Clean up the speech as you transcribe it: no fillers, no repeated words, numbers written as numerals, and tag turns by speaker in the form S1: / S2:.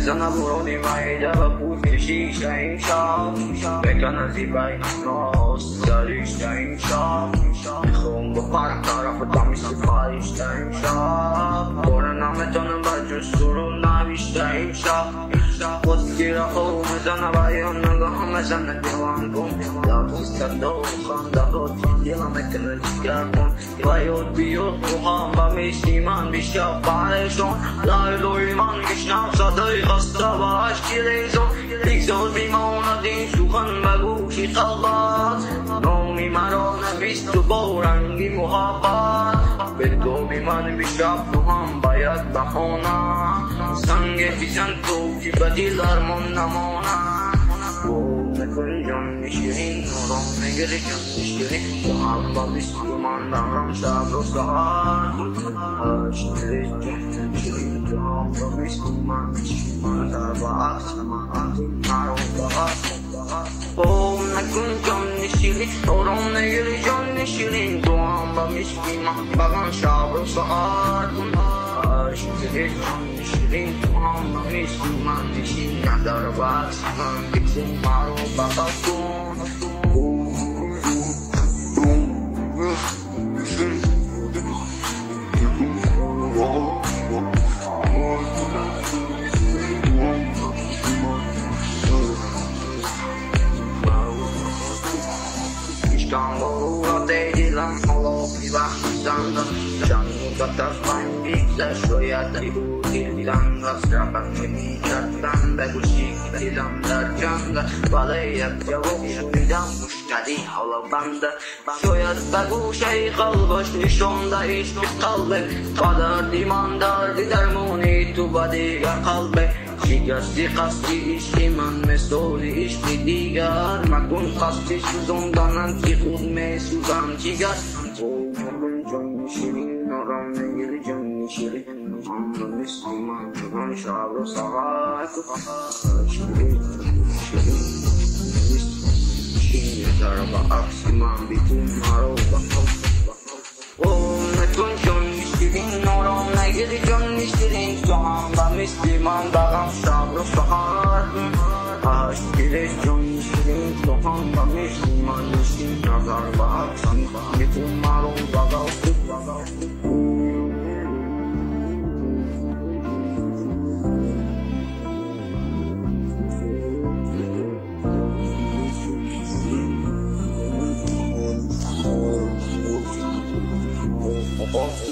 S1: بزنم برونی مایده و بود کشیش این شب بکنه زیبای ناس داریش این شب میخوام با هر طرف دمی سفایش این شب باره نمیتونم بجو سرون نویشته این شب خود گیره خوب میزنه و یا نگاه میزنه دیوان کن لبزی سرده و خانده خود دیلم میکنه دیگر کن و یاد بیاد روحام و میشی من بیشتر برشون لایلوی من گشنم صدای خسته و عشقی ریزون دیگزار بیماند این سخن به گوشی خلقت نامی مرا نویست و با رنگی محبت به تو بی من بیشتر روحام باید بخونم سنگ بیزن تو که به دل ارمان نمانم نکن جان شیرین نورم نگری جان شیرین تو هم با بیست من دارم شب و سهر عشقی جان شیرین تو هم با بیست من در با عکس من مرا بهر نکن جان شیرین نورم نگری جان شیرین تو هم با بیست من بغن شب و سهر عشقی جان شیرین تو هم با بیست من نشین ندار با عکس من بیتیم مرا بغل کن İstanbul o değilim olup bir bakmışsandım Canımda tasmayın bize şöyle bu dilden Rasraban memiyattan ve bu şekilden dercanda Balayıp cevap şüphiden müşteri hala bende Şöyle be bu şey kalbaş nişonda hiçbir kalbe Kadar dimandar dermoni tu badiga kalbe شکستی قصدی عشقی من مثل عشقی دیگر مکن قصدی سوزاندنم که خود میسوزم جیگر نکن جان شیرین نارم نگیری جان شیرین هم مثل من جان شب رو سهر شیرین شیرین در با عکسی من بیتون مرا بخواب نکن جان شیرین نارم نگیری جان شیرین تو هم با مثل من بغم شب رو سهر عشقی جان شیرین تو هم با مثل من نشین نظر با عکسی بیتون مرا بغل Oh